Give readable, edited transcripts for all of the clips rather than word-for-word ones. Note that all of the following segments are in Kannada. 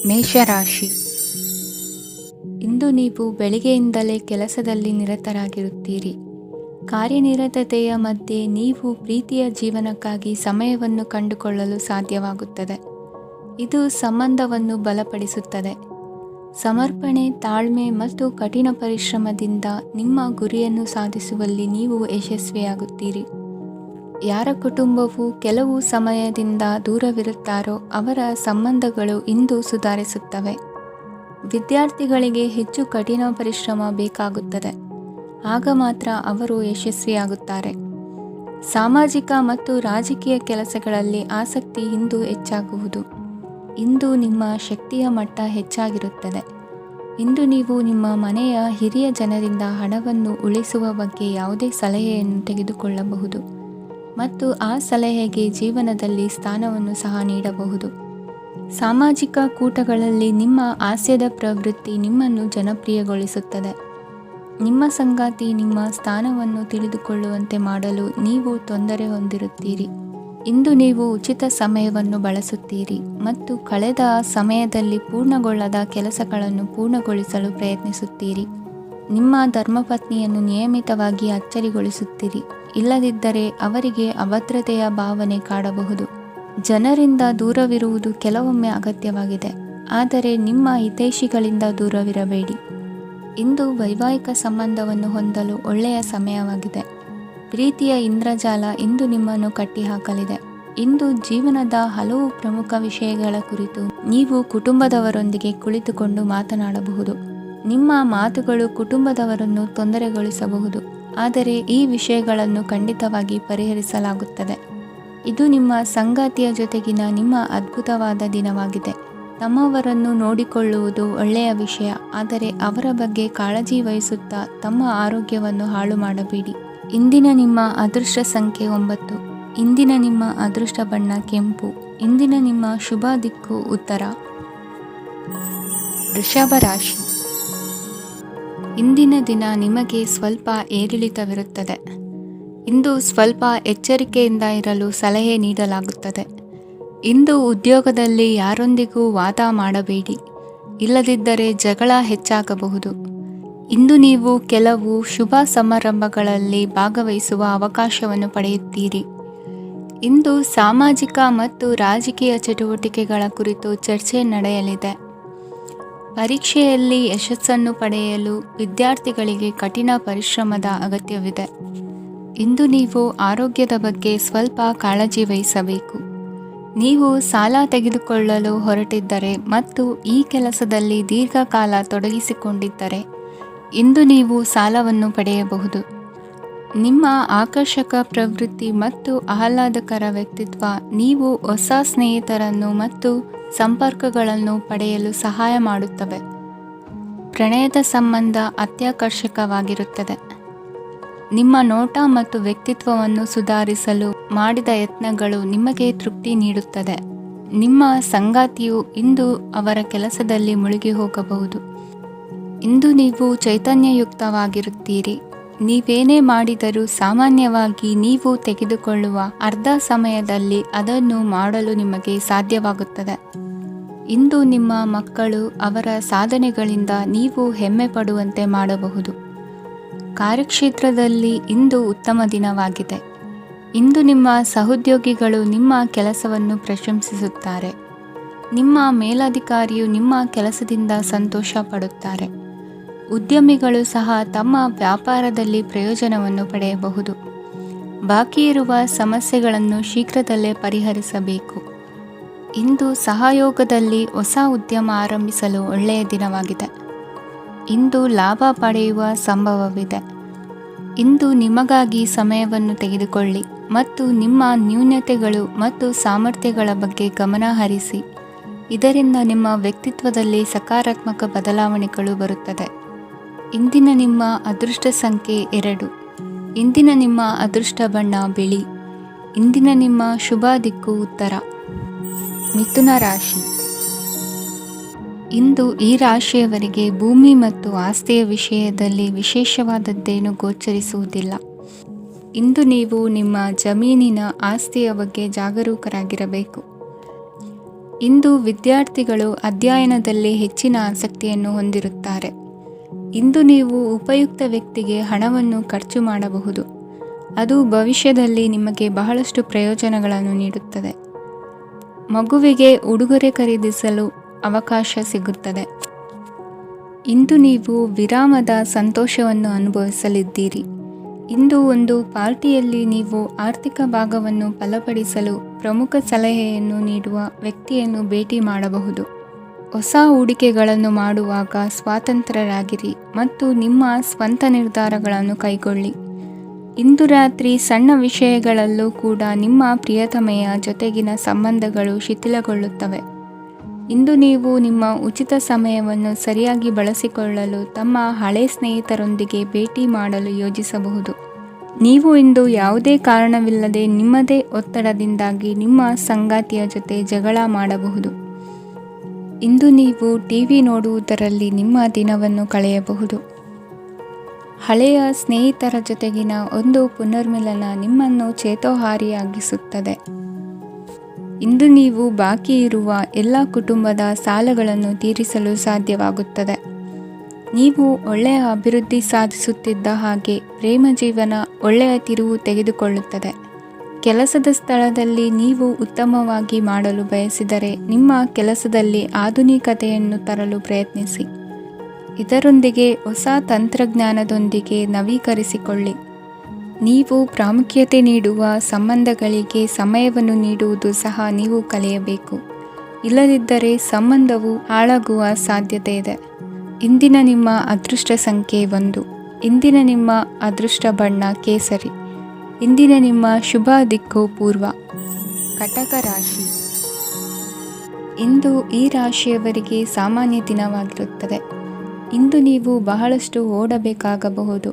ಮೇಷರಾಶಿ. ಇಂದು ನೀವು ಬೆಳಿಗ್ಗೆಯಿಂದಲೇ ಕೆಲಸದಲ್ಲಿ ನಿರತರಾಗಿರುತ್ತೀರಿ. ಕಾರ್ಯನಿರತತೆಯ ಮಧ್ಯೆ ನೀವು ಪ್ರೀತಿಯ ಜೀವನಕ್ಕಾಗಿ ಸಮಯವನ್ನು ಕಂಡುಕೊಳ್ಳಲು ಸಾಧ್ಯವಾಗುತ್ತದೆ. ಇದು ಸಂಬಂಧವನ್ನು ಬಲಪಡಿಸುತ್ತದೆ. ಸಮರ್ಪಣೆ, ತಾಳ್ಮೆ ಮತ್ತು ಕಠಿಣ ಪರಿಶ್ರಮದಿಂದ ನಿಮ್ಮ ಗುರಿಯನ್ನು ಸಾಧಿಸುವಲ್ಲಿ ನೀವು ಯಶಸ್ವಿಯಾಗುತ್ತೀರಿ. ಯಾರ ಕುಟುಂಬವು ಕೆಲವು ಸಮಯದಿಂದ ದೂರವಿರುತ್ತಾರೋ ಅವರ ಸಂಬಂಧಗಳು ಇಂದು ಸುಧಾರಿಸುತ್ತವೆ. ವಿದ್ಯಾರ್ಥಿಗಳಿಗೆ ಹೆಚ್ಚು ಕಠಿಣ ಪರಿಶ್ರಮ ಬೇಕಾಗುತ್ತದೆ. ಆಗ ಮಾತ್ರ ಅವರು ಯಶಸ್ವಿಯಾಗುತ್ತಾರೆ. ಸಾಮಾಜಿಕ ಮತ್ತು ರಾಜಕೀಯ ಕೆಲಸಗಳಲ್ಲಿ ಆಸಕ್ತಿ ಇಂದು ಹೆಚ್ಚಾಗುವುದು. ಇಂದು ನಿಮ್ಮ ಶಕ್ತಿಯ ಮಟ್ಟ ಹೆಚ್ಚಾಗಿರುತ್ತದೆ. ಇಂದು ನೀವು ನಿಮ್ಮ ಮನೆಯ ಹಿರಿಯ ಜನರಿಂದ ಹಣವನ್ನು ಉಳಿಸುವ ಬಗ್ಗೆ ಯಾವುದೇ ಸಲಹೆಯನ್ನು ತೆಗೆದುಕೊಳ್ಳಬಹುದು ಮತ್ತು ಆ ಸಲಹೆಗೆ ಜೀವನದಲ್ಲಿ ಸ್ಥಾನವನ್ನು ಸಹ ನೀಡಬಹುದು. ಸಾಮಾಜಿಕ ಕೂಟಗಳಲ್ಲಿ ನಿಮ್ಮ ಹಾಸ್ಯದ ಪ್ರವೃತ್ತಿ ನಿಮ್ಮನ್ನು ಜನಪ್ರಿಯಗೊಳಿಸುತ್ತದೆ. ನಿಮ್ಮ ಸಂಗಾತಿ ನಿಮ್ಮ ಸ್ಥಾನವನ್ನು ತಿಳಿದುಕೊಳ್ಳುವಂತೆ ಮಾಡಲು ನೀವು ತೊಂದರೆ ಹೊಂದಿರುತ್ತೀರಿ. ಇಂದು ನೀವು ಉಚಿತ ಸಮಯವನ್ನು ಬಳಸುತ್ತೀರಿ ಮತ್ತು ಕಳೆದ ಸಮಯದಲ್ಲಿ ಪೂರ್ಣಗೊಳ್ಳದ ಕೆಲಸಗಳನ್ನು ಪೂರ್ಣಗೊಳಿಸಲು ಪ್ರಯತ್ನಿಸುತ್ತೀರಿ. ನಿಮ್ಮ ಧರ್ಮಪತ್ನಿಯನ್ನು ನಿಯಮಿತವಾಗಿ ಅಚ್ಚರಿಗೊಳಿಸುತ್ತೀರಿ. ಇಲ್ಲದಿದ್ದರೆ ಅವರಿಗೆ ಅಭದ್ರತೆಯ ಭಾವನೆ ಕಾಡಬಹುದು. ಜನರಿಂದ ದೂರವಿರುವುದು ಕೆಲವೊಮ್ಮೆ ಅಗತ್ಯವಾಗಿದೆ, ಆದರೆ ನಿಮ್ಮ ಹಿತೈಷಿಗಳಿಂದ ದೂರವಿರಬೇಡಿ. ಇಂದು ವೈವಾಹಿಕ ಸಂಬಂಧವನ್ನು ಹೊಂದಲು ಒಳ್ಳೆಯ ಸಮಯವಾಗಿದೆ. ಪ್ರೀತಿಯ ಇಂದ್ರಜಾಲ ಇಂದು ನಿಮ್ಮನ್ನು ಕಟ್ಟಿಹಾಕಲಿದೆ. ಇಂದು ಜೀವನದ ಹಲವು ಪ್ರಮುಖ ವಿಷಯಗಳ ಕುರಿತು ನೀವು ಕುಟುಂಬದವರೊಂದಿಗೆ ಕುಳಿತುಕೊಂಡು ಮಾತನಾಡಬಹುದು. ನಿಮ್ಮ ಮಾತುಗಳು ಕುಟುಂಬದವರನ್ನು ತೊಂದರೆಗೊಳಿಸಬಹುದು, ಆದರೆ ಈ ವಿಷಯಗಳನ್ನು ಖಂಡಿತವಾಗಿ ಪರಿಹರಿಸಲಾಗುತ್ತದೆ. ಇದು ನಿಮ್ಮ ಸಂಗಾತಿಯ ಜೊತೆಗಿನ ನಿಮ್ಮ ಅದ್ಭುತವಾದ ದಿನವಾಗಿದೆ. ತಮ್ಮವರನ್ನು ನೋಡಿಕೊಳ್ಳುವುದು ಒಳ್ಳೆಯ ವಿಷಯ, ಆದರೆ ಅವರ ಬಗ್ಗೆ ಕಾಳಜಿ ವಹಿಸುತ್ತಾ ತಮ್ಮ ಆರೋಗ್ಯವನ್ನು ಹಾಳು ಮಾಡಬೇಡಿ. ಇಂದಿನ ನಿಮ್ಮ ಅದೃಷ್ಟ ಸಂಖ್ಯೆ 9. ಇಂದಿನ ನಿಮ್ಮ ಅದೃಷ್ಟ ಬಣ್ಣ ಕೆಂಪು. ಇಂದಿನ ನಿಮ್ಮ ಶುಭ ದಿಕ್ಕು ಉತ್ತರ. ವೃಷಭ ರಾಶಿ. ಇಂದಿನ ದಿನ ನಿಮಗೆ ಸ್ವಲ್ಪ ಏರಿಳಿತವಿರುತ್ತದೆ. ಇಂದು ಸ್ವಲ್ಪ ಎಚ್ಚರಿಕೆಯಿಂದ ಇರಲು ಸಲಹೆ ನೀಡಲಾಗುತ್ತದೆ. ಇಂದು ಉದ್ಯೋಗದಲ್ಲಿ ಯಾರೊಂದಿಗೂ ವಾದ ಮಾಡಬೇಡಿ, ಇಲ್ಲದಿದ್ದರೆ ಜಗಳ ಹೆಚ್ಚಾಗಬಹುದು. ಇಂದು ನೀವು ಕೆಲವು ಶುಭ ಸಮಾರಂಭಗಳಲ್ಲಿ ಭಾಗವಹಿಸುವ ಅವಕಾಶವನ್ನು ಪಡೆಯುತ್ತೀರಿ. ಇಂದು ಸಾಮಾಜಿಕ ಮತ್ತು ರಾಜಕೀಯ ಚಟುವಟಿಕೆಗಳ ಕುರಿತು ಚರ್ಚೆ ನಡೆಯಲಿದೆ. ಪರೀಕ್ಷೆಯಲ್ಲಿ ಯಶಸ್ಸನ್ನು ಪಡೆಯಲು ವಿದ್ಯಾರ್ಥಿಗಳಿಗೆ ಕಠಿಣ ಪರಿಶ್ರಮದ ಅಗತ್ಯವಿದೆ. ಇಂದು ನೀವು ಆರೋಗ್ಯದ ಬಗ್ಗೆ ಸ್ವಲ್ಪ ಕಾಳಜಿ ವಹಿಸಬೇಕು. ನೀವು ಸಾಲ ತೆಗೆದುಕೊಳ್ಳಲು ಹೊರಟಿದ್ದರೆ ಮತ್ತು ಈ ಕೆಲಸದಲ್ಲಿ ದೀರ್ಘಕಾಲ ತೊಡಗಿಸಿಕೊಂಡಿದ್ದರೆ ಇಂದು ನೀವು ಸಾಲವನ್ನು ಪಡೆಯಬಹುದು. ನಿಮ್ಮ ಆಕರ್ಷಕ ಪ್ರವೃತ್ತಿ ಮತ್ತು ಆಹ್ಲಾದಕರ ವ್ಯಕ್ತಿತ್ವ ನೀವು ಹೊಸ ಸ್ನೇಹಿತರನ್ನು ಮತ್ತು ಸಂಪರ್ಕಗಳನ್ನು ಪಡೆಯಲು ಸಹಾಯ ಮಾಡುತ್ತವೆ. ಪ್ರಣಯದ ಸಂಬಂಧ ಅತ್ಯಾಕರ್ಷಕವಾಗಿರುತ್ತದೆ. ನಿಮ್ಮ ನೋಟ ಮತ್ತು ವ್ಯಕ್ತಿತ್ವವನ್ನು ಸುಧಾರಿಸಲು ಮಾಡಿದ ಯತ್ನಗಳು ನಿಮಗೆ ತೃಪ್ತಿ ನೀಡುತ್ತದೆ. ನಿಮ್ಮ ಸಂಗಾತಿಯು ಇಂದು ಅವರ ಕೆಲಸದಲ್ಲಿ ಮುಳುಗಿ ಹೋಗಬಹುದು. ಇಂದು ನೀವು ಚೈತನ್ಯಯುಕ್ತವಾಗಿರುತ್ತೀರಿ. ನೀವೇನೇ ಮಾಡಿದರೂ ಸಾಮಾನ್ಯವಾಗಿ ನೀವು ತೆಗೆದುಕೊಳ್ಳುವ ಅರ್ಧ ಸಮಯದಲ್ಲಿ ಅದನ್ನು ಮಾಡಲು ನಿಮಗೆ ಸಾಧ್ಯವಾಗುತ್ತದೆ. ಇಂದು ನಿಮ್ಮ ಮಕ್ಕಳು ಅವರ ಸಾಧನೆಗಳಿಂದ ನೀವು ಹೆಮ್ಮೆ ಪಡುವಂತೆ ಮಾಡಬಹುದು. ಕಾರ್ಯಕ್ಷೇತ್ರದಲ್ಲಿ ಇಂದು ಉತ್ತಮ ದಿನವಾಗಿದೆ. ಇಂದು ನಿಮ್ಮ ಸಹೋದ್ಯೋಗಿಗಳು ನಿಮ್ಮ ಕೆಲಸವನ್ನು ಪ್ರಶಂಸಿಸುತ್ತಾರೆ. ನಿಮ್ಮ ಮೇಲಧಿಕಾರಿಯು ನಿಮ್ಮ ಕೆಲಸದಿಂದ ಸಂತೋಷ ಪಡುತ್ತಾರೆ. ಉದ್ಯಮಿಗಳು ಸಹ ತಮ್ಮ ವ್ಯಾಪಾರದಲ್ಲಿ ಪ್ರಯೋಜನವನ್ನು ಪಡೆಯಬಹುದು. ಬಾಕಿ ಇರುವ ಸಮಸ್ಯೆಗಳನ್ನು ಶೀಘ್ರದಲ್ಲೇ ಪರಿಹರಿಸಬೇಕು. ಇಂದು ಸಹಯೋಗದಲ್ಲಿ ಹೊಸ ಉದ್ಯಮ ಆರಂಭಿಸಲು ಒಳ್ಳೆಯ ದಿನವಾಗಿದೆ. ಇಂದು ಲಾಭ ಪಡೆಯುವ ಸಂಭವವಿದೆ. ಇಂದು ನಿಮಗಾಗಿ ಸಮಯವನ್ನು ತೆಗೆದುಕೊಳ್ಳಿ ಮತ್ತು ನಿಮ್ಮ ನ್ಯೂನತೆಗಳು ಮತ್ತು ಸಾಮರ್ಥ್ಯಗಳ ಬಗ್ಗೆ ಗಮನ ಹರಿಸಿ. ಇದರಿಂದ ನಿಮ್ಮ ವ್ಯಕ್ತಿತ್ವದಲ್ಲಿ ಸಕಾರಾತ್ಮಕ ಬದಲಾವಣೆಗಳು ಬರುತ್ತದೆ. ಇಂದಿನ ನಿಮ್ಮ ಅದೃಷ್ಟ ಸಂಖ್ಯೆ 2. ಇಂದಿನ ನಿಮ್ಮ ಅದೃಷ್ಟ ಬಣ್ಣ ಬಿಳಿ. ಇಂದಿನ ನಿಮ್ಮ ಶುಭ ದಿಕ್ಕು ಉತ್ತರ. ಮಿಥುನ ರಾಶಿ. ಇಂದು ಈ ರಾಶಿಯವರಿಗೆ ಭೂಮಿ ಮತ್ತು ಆಸ್ತಿಯ ವಿಷಯದಲ್ಲಿ ವಿಶೇಷವಾದದ್ದೇನು ಗೋಚರಿಸುವುದಿಲ್ಲ. ಇಂದು ನೀವು ನಿಮ್ಮ ಜಮೀನಿನ ಆಸ್ತಿಯ ಬಗ್ಗೆ ಜಾಗರೂಕರಾಗಿರಬೇಕು. ಇಂದು ವಿದ್ಯಾರ್ಥಿಗಳು ಅಧ್ಯಯನದಲ್ಲಿ ಹೆಚ್ಚಿನ ಆಸಕ್ತಿಯನ್ನು ಹೊಂದಿರುತ್ತಾರೆ. ಇಂದು ನೀವು ಉಪಯುಕ್ತ ವ್ಯಕ್ತಿಗೆ ಹಣವನ್ನು ಖರ್ಚು ಮಾಡಬಹುದು. ಅದು ಭವಿಷ್ಯದಲ್ಲಿ ನಿಮಗೆ ಬಹಳಷ್ಟು ಪ್ರಯೋಜನಗಳನ್ನು ನೀಡುತ್ತದೆ. ಮಗುವಿಗೆ ಉಡುಗೊರೆ ಖರೀದಿಸಲು ಅವಕಾಶ ಸಿಗುತ್ತದೆ. ಇಂದು ನೀವು ವಿರಾಮದ ಸಂತೋಷವನ್ನು ಅನುಭವಿಸಲಿದ್ದೀರಿ. ಇಂದು ಒಂದು ಪಾರ್ಟಿಯಲ್ಲಿ ನೀವು ಆರ್ಥಿಕ ಭಾಗವನ್ನು ಬಲಪಡಿಸಲು ಪ್ರಮುಖ ಸಲಹೆಯನ್ನು ನೀಡುವ ವ್ಯಕ್ತಿಯನ್ನು ಭೇಟಿ ಮಾಡಬಹುದು. ಹೊಸ ಹೂಡಿಕೆಗಳನ್ನು ಮಾಡುವಾಗ ಸ್ವತಂತ್ರರಾಗಿರಿ ಮತ್ತು ನಿಮ್ಮ ಸ್ವಂತ ನಿರ್ಧಾರಗಳನ್ನು ಕೈಗೊಳ್ಳಿ. ಇಂದು ರಾತ್ರಿ ಸಣ್ಣ ವಿಷಯಗಳಲ್ಲೂ ಕೂಡ ನಿಮ್ಮ ಪ್ರಿಯತಮೆಯ ಜೊತೆಗಿನ ಸಂಬಂಧಗಳು ಶಿಥಿಲಗೊಳ್ಳುತ್ತವೆ. ಇಂದು ನೀವು ನಿಮ್ಮ ಉಚಿತ ಸಮಯವನ್ನು ಸರಿಯಾಗಿ ಬಳಸಿಕೊಳ್ಳಲು ತಮ್ಮ ಹಳೆ ಸ್ನೇಹಿತರೊಂದಿಗೆ ಭೇಟಿ ಮಾಡಲು ಯೋಜಿಸಬಹುದು. ನೀವು ಇಂದು ಯಾವುದೇ ಕಾರಣವಿಲ್ಲದೆ ನಿಮ್ಮದೇ ಒತ್ತಡದಿಂದಾಗಿ ನಿಮ್ಮ ಸಂಗಾತಿಯ ಜೊತೆ ಜಗಳ ಮಾಡಬಹುದು. ಇಂದು ನೀವು ಟಿವಿ ನೋಡುವುದರಲ್ಲಿ ನಿಮ್ಮ ದಿನವನ್ನು ಕಳೆಯಬಹುದು. ಹಳೆಯ ಸ್ನೇಹಿತರ ಜೊತೆಗಿನ ಒಂದು ಪುನರ್ಮಿಲನ ನಿಮ್ಮನ್ನು ಚೇತೋಹಾರಿಯಾಗಿಸುತ್ತದೆ. ಇಂದು ನೀವು ಬಾಕಿ ಇರುವ ಎಲ್ಲ ಕುಟುಂಬದ ಸಾಲಗಳನ್ನು ತೀರಿಸಲು ಸಾಧ್ಯವಾಗುತ್ತದೆ. ನೀವು ಒಳ್ಳೆಯ ಅಭಿವೃದ್ಧಿ ಸಾಧಿಸುತ್ತಿದ್ದ ಹಾಗೆ ಪ್ರೇಮ ಜೀವನ ಒಳ್ಳೆಯ ತಿರುವು ತೆಗೆದುಕೊಳ್ಳುತ್ತದೆ. ಕೆಲಸದ ಸ್ಥಳದಲ್ಲಿ ನೀವು ಉತ್ತಮವಾಗಿ ಮಾಡಲು ಬಯಸಿದರೆ ನಿಮ್ಮ ಕೆಲಸದಲ್ಲಿ ಆಧುನಿಕತೆಯನ್ನು ತರಲು ಪ್ರಯತ್ನಿಸಿ. ಇದರೊಂದಿಗೆ ಹೊಸ ತಂತ್ರಜ್ಞಾನದೊಂದಿಗೆ ನವೀಕರಿಸಿಕೊಳ್ಳಿ. ನೀವು ಪ್ರಾಮುಖ್ಯತೆ ನೀಡುವ ಸಂಬಂಧಗಳಿಗೆ ಸಮಯವನ್ನು ನೀಡುವುದು ಸಹ ನೀವು ಕಲಿಯಬೇಕು. ಇಲ್ಲದಿದ್ದರೆ ಸಂಬಂಧವು ಹಾಳಾಗುವ ಸಾಧ್ಯತೆ ಇದೆ. ಇಂದಿನ ನಿಮ್ಮ ಅದೃಷ್ಟ ಸಂಖ್ಯೆ 1. ಇಂದಿನ ನಿಮ್ಮ ಅದೃಷ್ಟ ಬಣ್ಣ ಕೇಸರಿ. ಇಂದಿನ ನಿಮ್ಮ ಶುಭ ದಿಕ್ಕು ಪೂರ್ವ. ಕಟಕ ರಾಶಿ. ಇಂದು ಈ ರಾಶಿಯವರಿಗೆ ಸಾಮಾನ್ಯ ದಿನವಾಗಿರುತ್ತದೆ. ಇಂದು ನೀವು ಬಹಳಷ್ಟು ಓಡಬೇಕಾಗಬಹುದು.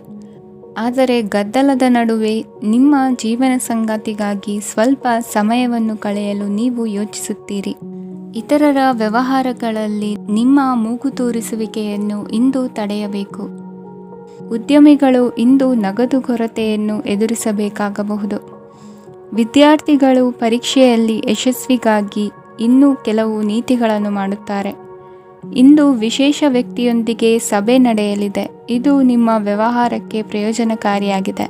ಆದರೆ ಗದ್ದಲದ ನಡುವೆ ನಿಮ್ಮ ಜೀವನ ಸಂಗಾತಿಗಾಗಿ ಸ್ವಲ್ಪ ಸಮಯವನ್ನು ಕಳೆಯಲು ನೀವು ಯೋಚಿಸುತ್ತೀರಿ. ಇತರರ ವ್ಯವಹಾರಗಳಲ್ಲಿ ನಿಮ್ಮ ಮೂಗು ತೂರಿಸುವಿಕೆಯನ್ನು ಇಂದು ತಡೆಯಬೇಕು. ಉದ್ಯಮಿಗಳು ಇಂದು ನಗದು ಕೊರತೆಯನ್ನು ಎದುರಿಸಬೇಕಾಗಬಹುದು. ವಿದ್ಯಾರ್ಥಿಗಳು ಪರೀಕ್ಷೆಯಲ್ಲಿ ಯಶಸ್ವಿಗಾಗಿ ಇನ್ನೂ ಕೆಲವು ನೀತಿಗಳನ್ನು ಮಾಡುತ್ತಾರೆ. ಇಂದು ವಿಶೇಷ ವ್ಯಕ್ತಿಯೊಂದಿಗೆ ಸಭೆ ನಡೆಯಲಿದೆ. ಇದು ನಿಮ್ಮ ವ್ಯವಹಾರಕ್ಕೆ ಪ್ರಯೋಜನಕಾರಿಯಾಗಿದೆ.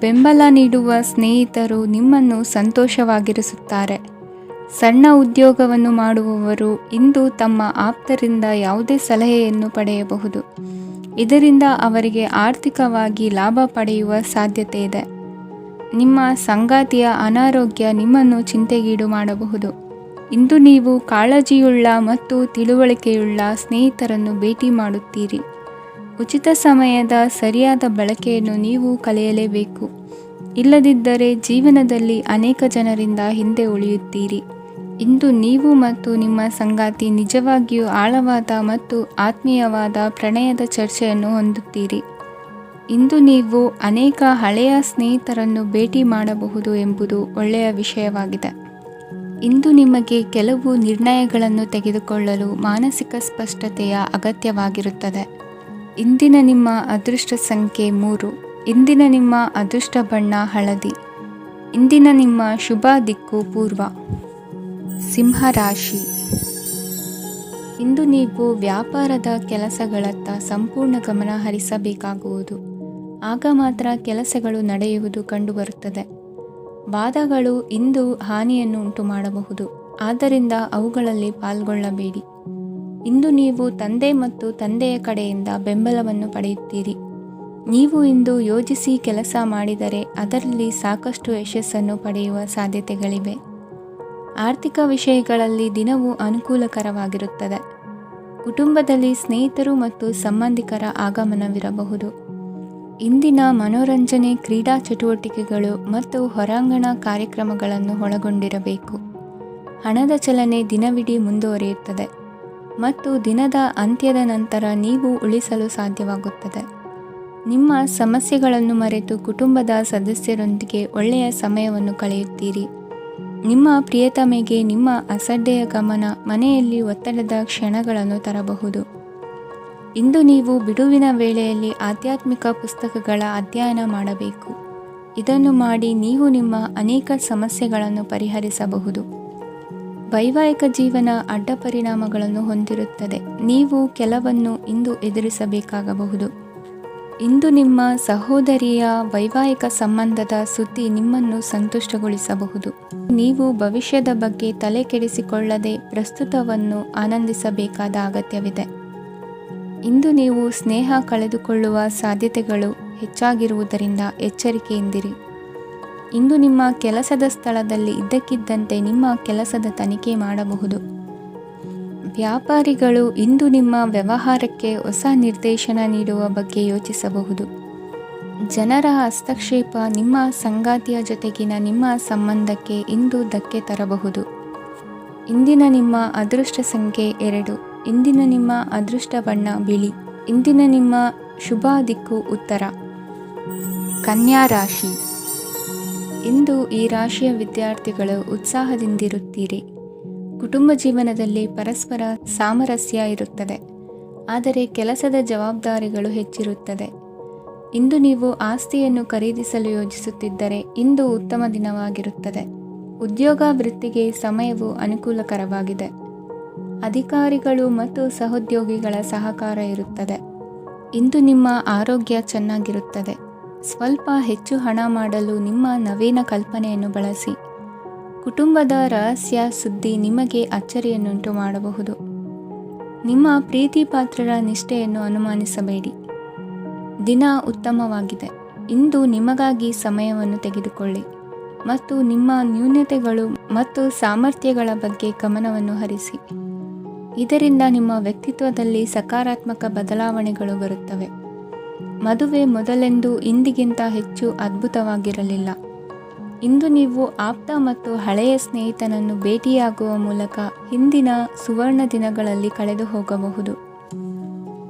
ಬೆಂಬಲ ನೀಡುವ ಸ್ನೇಹಿತರು ನಿಮ್ಮನ್ನು ಸಂತೋಷವಾಗಿರಿಸುತ್ತಾರೆ. ಸಣ್ಣ ಉದ್ಯೋಗವನ್ನು ಮಾಡುವವರು ಇಂದು ತಮ್ಮ ಆಪ್ತರಿಂದ ಯಾವುದೇ ಸಲಹೆಯನ್ನು ಪಡೆಯಬಹುದು. ಇದರಿಂದ ಅವರಿಗೆ ಆರ್ಥಿಕವಾಗಿ ಲಾಭ ಪಡೆಯುವ ಸಾಧ್ಯತೆ ಇದೆ. ನಿಮ್ಮ ಸಂಗಾತಿಯ ಅನಾರೋಗ್ಯ ನಿಮ್ಮನ್ನು ಚಿಂತೆಗೀಡು ಮಾಡಬಹುದು. ಇಂದು ನೀವು ಕಾಳಜಿಯುಳ್ಳ ಮತ್ತು ತಿಳುವಳಿಕೆಯುಳ್ಳ ಸ್ನೇಹಿತರನ್ನು ಭೇಟಿ ಮಾಡುತ್ತೀರಿ. ಉಚಿತ ಸಮಯದ ಸರಿಯಾದ ಬಳಕೆಯನ್ನು ನೀವು ಕಲಿಯಲೇಬೇಕು. ಇಲ್ಲದಿದ್ದರೆ ಜೀವನದಲ್ಲಿ ಅನೇಕ ಜನರಿಂದ ಹಿಂದೆ ಉಳಿಯುತ್ತೀರಿ. ಇಂದು ನೀವು ಮತ್ತು ನಿಮ್ಮ ಸಂಗಾತಿ ನಿಜವಾಗಿಯೂ ಆಳವಾದ ಮತ್ತು ಆತ್ಮೀಯವಾದ ಪ್ರಣಯದ ಚರ್ಚೆಯನ್ನು ಹೊಂದುತ್ತೀರಿ. ಇಂದು ನೀವು ಅನೇಕ ಹಳೆಯ ಸ್ನೇಹಿತರನ್ನು ಭೇಟಿ ಮಾಡಬಹುದು ಎಂಬುದು ಒಳ್ಳೆಯ ವಿಷಯವಾಗಿದೆ. ಇಂದು ನಿಮಗೆ ಕೆಲವು ನಿರ್ಣಯಗಳನ್ನು ತೆಗೆದುಕೊಳ್ಳಲು ಮಾನಸಿಕ ಸ್ಪಷ್ಟತೆಯ ಅಗತ್ಯವಾಗಿರುತ್ತದೆ. ಇಂದಿನ ನಿಮ್ಮ ಅದೃಷ್ಟ ಸಂಖ್ಯೆ 3. ಇಂದಿನ ನಿಮ್ಮ ಅದೃಷ್ಟ ಬಣ್ಣ ಹಳದಿ. ಇಂದಿನ ನಿಮ್ಮ ಶುಭ ದಿಕ್ಕು ಪೂರ್ವ. ಸಿಂಹ ರಾಶಿ. ಇಂದು ನೀವು ವ್ಯಾಪಾರದ ಕೆಲಸಗಳತ್ತ ಸಂಪೂರ್ಣ ಗಮನ ಹರಿಸಬೇಕಾಗುವುದು. ಆಗ ಮಾತ್ರ ಕೆಲಸಗಳು ನಡೆಯುವುದು ಕಂಡುಬರುತ್ತದೆ. ವಾದಗಳು ಇಂದು ಹಾನಿಯನ್ನು ಉಂಟು ಮಾಡಬಹುದು. ಆದ್ದರಿಂದ ಅವುಗಳಲ್ಲಿ ಪಾಲ್ಗೊಳ್ಳಬೇಡಿ. ಇಂದು ನೀವು ತಂದೆ ಮತ್ತು ತಂದೆಯ ಕಡೆಯಿಂದ ಬೆಂಬಲವನ್ನು ಪಡೆಯುತ್ತೀರಿ. ನೀವು ಇಂದು ಯೋಜಿಸಿ ಕೆಲಸ ಮಾಡಿದರೆ ಅದರಲ್ಲಿ ಸಾಕಷ್ಟು ಯಶಸ್ಸನ್ನು ಪಡೆಯುವ ಸಾಧ್ಯತೆಗಳಿವೆ. ಆರ್ಥಿಕ ವಿಷಯಗಳಲ್ಲಿ ದಿನವು ಅನುಕೂಲಕರವಾಗಿರುತ್ತದೆ. ಕುಟುಂಬದಲ್ಲಿ ಸ್ನೇಹಿತರು ಮತ್ತು ಸಂಬಂಧಿಕರ ಆಗಮನವಿರಬಹುದು. ಇಂದಿನ ಮನೋರಂಜನೆ ಕ್ರೀಡಾ ಚಟುವಟಿಕೆಗಳು ಮತ್ತು ಹೊರಾಂಗಣ ಕಾರ್ಯಕ್ರಮಗಳನ್ನು ಒಳಗೊಂಡಿರಬೇಕು. ಹಣದ ಚಲನೆ ದಿನವಿಡೀ ಮುಂದುವರಿಯುತ್ತದೆ ಮತ್ತು ದಿನದ ಅಂತ್ಯದ ನಂತರ ನೀವು ಉಳಿಸಲು ಸಾಧ್ಯವಾಗುತ್ತದೆ. ನಿಮ್ಮ ಸಮಸ್ಯೆಗಳನ್ನು ಮರೆತು ಕುಟುಂಬದ ಸದಸ್ಯರೊಂದಿಗೆ ಒಳ್ಳೆಯ ಸಮಯವನ್ನು ಕಳೆಯುತ್ತೀರಿ. ನಿಮ್ಮ ಪ್ರಿಯತಮೆಗೆ ನಿಮ್ಮ ಅಸಡ್ಡೆಯ ಗಮನ ಮನೆಯಲ್ಲಿ ಒತ್ತಡದ ಕ್ಷಣಗಳನ್ನು ತರಬಹುದು. ಇಂದು ನೀವು ಬಿಡುವಿನ ವೇಳೆಯಲ್ಲಿ ಆಧ್ಯಾತ್ಮಿಕ ಪುಸ್ತಕಗಳ ಅಧ್ಯಯನ ಮಾಡಬೇಕು. ಇದನ್ನು ಮಾಡಿ ನೀವು ನಿಮ್ಮ ಅನೇಕ ಸಮಸ್ಯೆಗಳನ್ನು ಪರಿಹರಿಸಬಹುದು. ವೈವಾಹಿಕ ಜೀವನ ಅಡ್ಡ ಪರಿಣಾಮಗಳನ್ನು ಹೊಂದಿರುತ್ತದೆ. ನೀವು ಕೆಲವನ್ನು ಇಂದು ಎದುರಿಸಬೇಕಾಗಬಹುದು. ಇಂದು ನಿಮ್ಮ ಸಹೋದರಿಯ ವೈವಾಹಿಕ ಸಂಬಂಧದ ಸುದ್ದಿ ನಿಮ್ಮನ್ನು ಸಂತುಷ್ಟಗೊಳಿಸಬಹುದು. ನೀವು ಭವಿಷ್ಯದ ಬಗ್ಗೆ ತಲೆ ಕೆಡಿಸಿಕೊಳ್ಳದೆ ಪ್ರಸ್ತುತವನ್ನು ಆನಂದಿಸಬೇಕಾದ ಅಗತ್ಯವಿದೆ. ಇಂದು ನೀವು ಸ್ನೇಹ ಕಳೆದುಕೊಳ್ಳುವ ಸಾಧ್ಯತೆಗಳು ಹೆಚ್ಚಾಗಿರುವುದರಿಂದ ಎಚ್ಚರಿಕೆಯಿಂದಿರಿ. ಇಂದು ನಿಮ್ಮ ಕೆಲಸದ ಸ್ಥಳದಲ್ಲಿ ಇದ್ದಕ್ಕಿದ್ದಂತೆ ನಿಮ್ಮ ಕೆಲಸದ ತನಿಖೆ ಮಾಡಬಹುದು. ವ್ಯಾಪಾರಿಗಳು ಇಂದು ನಿಮ್ಮ ವ್ಯವಹಾರಕ್ಕೆ ಹೊಸ ನಿರ್ದೇಶನ ನೀಡುವ ಬಗ್ಗೆ ಯೋಚಿಸಬಹುದು. ಜನರ ಹಸ್ತಕ್ಷೇಪ ನಿಮ್ಮ ಸಂಗಾತಿಯ ಜೊತೆಗಿನ ನಿಮ್ಮ ಸಂಬಂಧಕ್ಕೆ ಇಂದು ಧಕ್ಕೆ ತರಬಹುದು. ಇಂದಿನ ನಿಮ್ಮ ಅದೃಷ್ಟ ಸಂಖ್ಯೆ 2. ಇಂದಿನ ನಿಮ್ಮ ಅದೃಷ್ಟ ಬಣ್ಣ ಬಿಳಿ. ಇಂದಿನ ನಿಮ್ಮ ಶುಭ ದಿಕ್ಕು ಉತ್ತರ. ಕನ್ಯಾ ರಾಶಿ. ಇಂದು ಈ ರಾಶಿಯ ವಿದ್ಯಾರ್ಥಿಗಳು ಉತ್ಸಾಹದಿಂದಿರುತ್ತೀರಿ. ಕುಟುಂಬ ಜೀವನದಲ್ಲಿ ಪರಸ್ಪರ ಸಾಮರಸ್ಯ ಇರುತ್ತದೆ, ಆದರೆ ಕೆಲಸದ ಜವಾಬ್ದಾರಿಗಳು ಹೆಚ್ಚಿರುತ್ತದೆ. ಇಂದು ನೀವು ಆಸ್ತಿಯನ್ನು ಖರೀದಿಸಲು ಯೋಜಿಸುತ್ತಿದ್ದರೆ ಇಂದು ಉತ್ತಮ ದಿನವಾಗಿರುತ್ತದೆ. ಉದ್ಯೋಗ ವೃತ್ತಿಗೆ ಸಮಯವು ಅನುಕೂಲಕರವಾಗಿದೆ. ಅಧಿಕಾರಿಗಳು ಮತ್ತು ಸಹೋದ್ಯೋಗಿಗಳ ಸಹಕಾರ ಇರುತ್ತದೆ. ಇಂದು ನಿಮ್ಮ ಆರೋಗ್ಯ ಚೆನ್ನಾಗಿರುತ್ತದೆ. ಸ್ವಲ್ಪ ಹೆಚ್ಚು ಹಣ ಮಾಡಲು ನಿಮ್ಮ ನವೀನ ಕಲ್ಪನೆಯನ್ನು ಬಳಸಿ. ಕುಟುಂಬದ ರಹಸ್ಯ ಸುದ್ದಿ ನಿಮಗೆ ಅಚ್ಚರಿಯನ್ನುಂಟು ಮಾಡಬಹುದು. ನಿಮ್ಮ ಪ್ರೀತಿ ಪಾತ್ರರ ನಿಷ್ಠೆಯನ್ನು ಅನುಮಾನಿಸಬೇಡಿ. ದಿನ ಉತ್ತಮವಾಗಿದೆ. ಇಂದು ನಿಮಗಾಗಿ ಸಮಯವನ್ನು ತೆಗೆದುಕೊಳ್ಳಿ ಮತ್ತು ನಿಮ್ಮ ನ್ಯೂನತೆಗಳು ಮತ್ತು ಸಾಮರ್ಥ್ಯಗಳ ಬಗ್ಗೆ ಗಮನವನ್ನು ಹರಿಸಿ. ಇದರಿಂದ ನಿಮ್ಮ ವ್ಯಕ್ತಿತ್ವದಲ್ಲಿ ಸಕಾರಾತ್ಮಕ ಬದಲಾವಣೆಗಳು ಬರುತ್ತವೆ. ಮದುವೆ ಮೊದಲೆಂದು ಇಂದಿಗಿಂತ ಹೆಚ್ಚು ಅದ್ಭುತವಾಗಿರಲಿಲ್ಲ. ಇಂದು ನೀವು ಆಪ್ತ ಮತ್ತು ಹಳೆಯ ಸ್ನೇಹಿತನನ್ನು ಭೇಟಿಯಾಗುವ ಮೂಲಕ ಹಿಂದಿನ ಸುವರ್ಣ ದಿನಗಳಲ್ಲಿ ಕಳೆದು ಹೋಗಬಹುದು.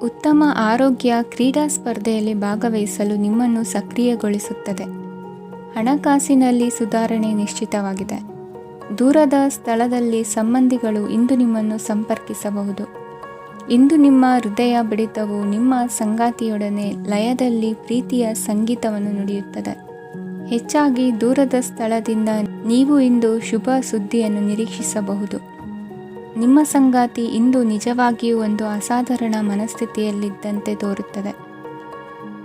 ಉತ್ತಮ ಆರೋಗ್ಯ ಕ್ರೀಡಾ ಸ್ಪರ್ಧೆಯಲ್ಲಿ ಭಾಗವಹಿಸಲು ನಿಮ್ಮನ್ನು ಸಕ್ರಿಯಗೊಳಿಸುತ್ತದೆ. ಹಣಕಾಸಿನಲ್ಲಿ ಸುಧಾರಣೆ ನಿಶ್ಚಿತವಾಗಿದೆ. ದೂರದ ಸ್ಥಳದಲ್ಲಿ ಸಂಬಂಧಿಗಳು ಇಂದು ನಿಮ್ಮನ್ನು ಸಂಪರ್ಕಿಸಬಹುದು. ಇಂದು ನಿಮ್ಮ ಹೃದಯ ಬಡಿತವು ನಿಮ್ಮ ಸಂಗಾತಿಯೊಡನೆ ಲಯದಲ್ಲಿ ಪ್ರೀತಿಯ ಸಂಗೀತವನ್ನು ನುಡಿಯುತ್ತದೆ. ಹೆಚ್ಚಾಗಿ ದೂರದ ಸ್ಥಳದಿಂದ ನೀವು ಇಂದು ಶುಭ ಸುದ್ದಿಯನ್ನು ನಿರೀಕ್ಷಿಸಬಹುದು. ನಿಮ್ಮ ಸಂಗಾತಿ ಇಂದು ನಿಜವಾಗಿಯೂ ಒಂದು ಅಸಾಧಾರಣ ಮನಸ್ಥಿತಿಯಲ್ಲಿದ್ದಂತೆ ತೋರುತ್ತದೆ.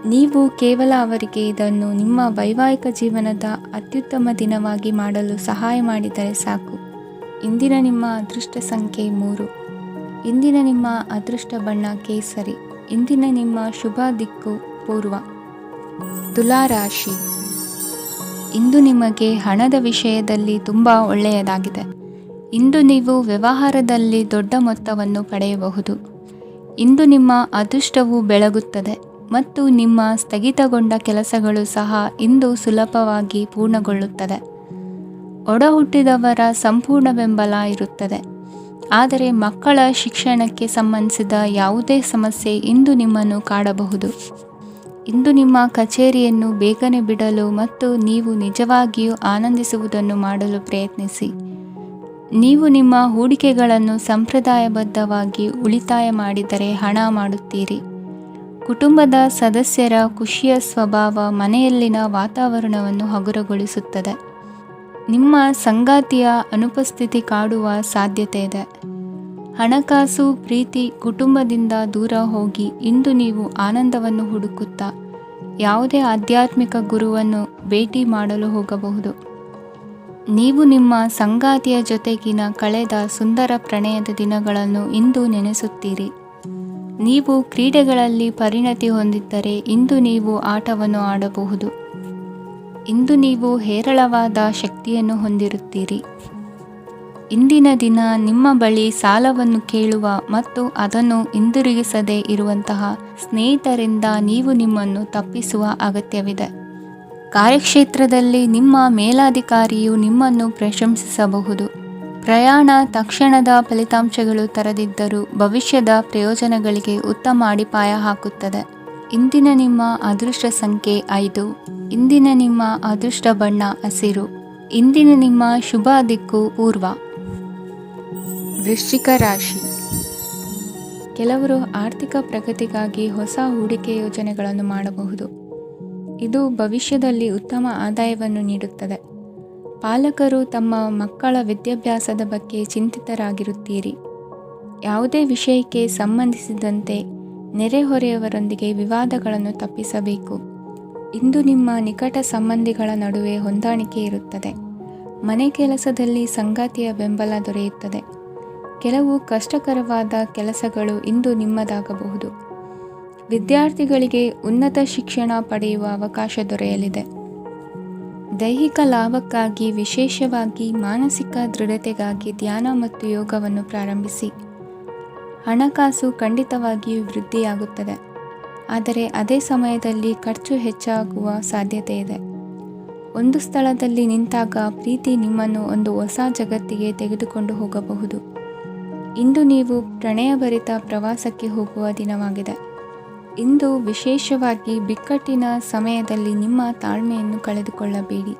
ನೀವು ಕೇವಲ ಅವರಿಗೆ ಇದನ್ನು ನಿಮ್ಮ ವೈವಾಹಿಕ ಜೀವನದ ಅತ್ಯುತ್ತಮ ದಿನವಾಗಿ ಮಾಡಲು ಸಹಾಯ ಮಾಡಿದರೆ ಸಾಕು. ಇಂದಿನ ನಿಮ್ಮ ಅದೃಷ್ಟ ಸಂಖ್ಯೆ 3. ಇಂದಿನ ನಿಮ್ಮ ಅದೃಷ್ಟ ಬಣ್ಣ ಕೇಸರಿ. ಇಂದಿನ ನಿಮ್ಮ ಶುಭ ದಿಕ್ಕು ಪೂರ್ವ. ತುಲಾ ರಾಶಿ. ಇಂದು ನಿಮಗೆ ಹಣದ ವಿಷಯದಲ್ಲಿ ತುಂಬ ಒಳ್ಳೆಯದಾಗಿದೆ. ಇಂದು ನೀವು ವ್ಯವಹಾರದಲ್ಲಿ ದೊಡ್ಡ ಮೊತ್ತವನ್ನು ಪಡೆಯಬಹುದು. ಇಂದು ನಿಮ್ಮ ಅದೃಷ್ಟವು ಬೆಳಗುತ್ತದೆ ಮತ್ತು ನಿಮ್ಮ ಸ್ಥಗಿತಗೊಂಡ ಕೆಲಸಗಳು ಸಹ ಇಂದು ಸುಲಭವಾಗಿ ಪೂರ್ಣಗೊಳ್ಳುತ್ತದೆ. ಒಡಹುಟ್ಟಿದವರ ಸಂಪೂರ್ಣ ಬೆಂಬಲ ಇರುತ್ತದೆ. ಆದರೆ ಮಕ್ಕಳ ಶಿಕ್ಷಣಕ್ಕೆ ಸಂಬಂಧಿಸಿದ ಯಾವುದೇ ಸಮಸ್ಯೆ ಇಂದು ನಿಮ್ಮನ್ನು ಕಾಡಬಹುದು. ಇಂದು ನಿಮ್ಮ ಕಚೇರಿಯನ್ನು ಬೇಗನೆ ಬಿಡಲು ಮತ್ತು ನೀವು ನಿಜವಾಗಿಯೂ ಆನಂದಿಸುವುದನ್ನು ಮಾಡಲು ಪ್ರಯತ್ನಿಸಿ. ನೀವು ನಿಮ್ಮ ಹೂಡಿಕೆಗಳನ್ನು ಸಂಪ್ರದಾಯಬದ್ಧವಾಗಿ ಉಳಿತಾಯ ಮಾಡಿದರೆ ಹಣ ಮಾಡುತ್ತೀರಿ. ಕುಟುಂಬದ ಸದಸ್ಯರ ಖುಷಿಯ ಸ್ವಭಾವ ಮನೆಯಲ್ಲಿನ ವಾತಾವರಣವನ್ನು ಹಗುರಗೊಳಿಸುತ್ತದೆ. ನಿಮ್ಮ ಸಂಗಾತಿಯ ಅನುಪಸ್ಥಿತಿ ಕಾಡುವ ಸಾಧ್ಯತೆ ಇದೆ. ಹಣಕಾಸು ಪ್ರೀತಿ ಕುಟುಂಬದಿಂದ ದೂರ ಹೋಗಿ ಇಂದು ನೀವು ಆನಂದವನ್ನು ಹುಡುಕುತ್ತಾ ಯಾವುದೇ ಆಧ್ಯಾತ್ಮಿಕ ಗುರುವನ್ನು ಭೇಟಿ ಮಾಡಲು ಹೋಗಬಹುದು. ನೀವು ನಿಮ್ಮ ಸಂಗಾತಿಯ ಜೊತೆಗಿನ ಕಳೆದ ಸುಂದರ ಪ್ರಣಯದ ದಿನಗಳನ್ನು ಇಂದು ನೆನೆಸುತ್ತೀರಿ. ನೀವು ಕ್ರೀಡೆಗಳಲ್ಲಿ ಪರಿಣತಿ ಹೊಂದಿದ್ದರೆ ಇಂದು ನೀವು ಆಟವನ್ನು ಆಡಬಹುದು. ಇಂದು ನೀವು ಹೇರಳವಾದ ಶಕ್ತಿಯನ್ನು ಹೊಂದಿರುತ್ತೀರಿ. ಇಂದಿನ ದಿನ ನಿಮ್ಮ ಬಳಿ ಸಾಲವನ್ನು ಕೇಳುವ ಮತ್ತು ಅದನ್ನು ಹಿಂದಿರುಗಿಸದೇ ಇರುವಂತಹ ಸ್ನೇಹಿತರಿಂದ ನೀವು ನಿಮ್ಮನ್ನು ತಪ್ಪಿಸುವ ಅಗತ್ಯವಿದೆ. ಕಾರ್ಯಕ್ಷೇತ್ರದಲ್ಲಿ ನಿಮ್ಮ ಮೇಲಾಧಿಕಾರಿಯು ನಿಮ್ಮನ್ನು ಪ್ರಶಂಸಿಸಬಹುದು. ಪ್ರಯಾಣ ತಕ್ಷಣದ ಫಲಿತಾಂಶಗಳು ತರದಿದ್ದರೂ ಭವಿಷ್ಯದ ಪ್ರಯೋಜನಗಳಿಗೆ ಉತ್ತಮ ಅಡಿಪಾಯ ಹಾಕುತ್ತದೆ. ಇಂದಿನ ನಿಮ್ಮ ಅದೃಷ್ಟ ಸಂಖ್ಯೆ 5. ಇಂದಿನ ನಿಮ್ಮ ಅದೃಷ್ಟ ಬಣ್ಣ ಹಸಿರು. ಇಂದಿನ ನಿಮ್ಮ ಶುಭ ದಿಕ್ಕು ಪೂರ್ವ. ವೃಶ್ಚಿಕ ರಾಶಿ. ಕೆಲವರು ಆರ್ಥಿಕ ಪ್ರಗತಿಗಾಗಿ ಹೊಸ ಹೂಡಿಕೆ ಯೋಜನೆಗಳನ್ನು ಮಾಡಬಹುದು. ಇದು ಭವಿಷ್ಯದಲ್ಲಿ ಉತ್ತಮ ಆದಾಯವನ್ನು ನೀಡುತ್ತದೆ. ಪಾಲಕರು ತಮ್ಮ ಮಕ್ಕಳ ವಿದ್ಯಾಭ್ಯಾಸದ ಬಗ್ಗೆ ಚಿಂತಿತರಾಗಿರುತ್ತೀರಿ. ಯಾವುದೇ ವಿಷಯಕ್ಕೆ ಸಂಬಂಧಿಸಿದಂತೆ ನೆರೆಹೊರೆಯವರೊಂದಿಗೆ ವಿವಾದಗಳನ್ನು ತಪ್ಪಿಸಬೇಕು. ಇಂದು ನಿಮ್ಮ ನಿಕಟ ಸಂಬಂಧಿಗಳ ನಡುವೆ ಹೊಂದಾಣಿಕೆ ಇರುತ್ತದೆ. ಮನೆ ಕೆಲಸದಲ್ಲಿ ಸಂಗಾತಿಯ ಬೆಂಬಲ ದೊರೆಯುತ್ತದೆ. ಕೆಲವು ಕಷ್ಟಕರವಾದ ಕೆಲಸಗಳು ಇಂದು ನಿಮ್ಮದಾಗಬಹುದು. ವಿದ್ಯಾರ್ಥಿಗಳಿಗೆ ಉನ್ನತ ಶಿಕ್ಷಣ ಪಡೆಯುವ ಅವಕಾಶ ದೊರೆಯಲಿದೆ. ದೈಹಿಕ ಲಾಭಕ್ಕಾಗಿ, ವಿಶೇಷವಾಗಿ ಮಾನಸಿಕ ದೃಢತೆಗಾಗಿ ಧ್ಯಾನ ಮತ್ತು ಯೋಗವನ್ನು ಪ್ರಾರಂಭಿಸಿ. ಹಣಕಾಸು ಖಂಡಿತವಾಗಿಯೂ ವೃದ್ಧಿಯಾಗುತ್ತದೆ, ಆದರೆ ಅದೇ ಸಮಯದಲ್ಲಿ ಖರ್ಚು ಹೆಚ್ಚಾಗುವ ಸಾಧ್ಯತೆ ಇದೆ. ಒಂದು ಸ್ಥಳದಲ್ಲಿ ನಿಂತಾಗ ಪ್ರೀತಿ ನಿಮ್ಮನ್ನು ಒಂದು ಹೊಸ ಜಗತ್ತಿಗೆ ತೆಗೆದುಕೊಂಡು ಹೋಗಬಹುದು. ಇಂದು ನೀವು ಪ್ರಣಯಭರಿತ ಪ್ರವಾಸಕ್ಕೆ ಹೋಗುವ ದಿನವಾಗಿದೆ. ಇಂದು ವಿಶೇಷವಾಗಿ ಬಿಕ್ಕಟ್ಟಿನ ಸಮಯದಲ್ಲಿ ನಿಮ್ಮ ತಾಳ್ಮೆಯನ್ನು ಕಳೆದುಕೊಳ್ಳಬೇಡಿ.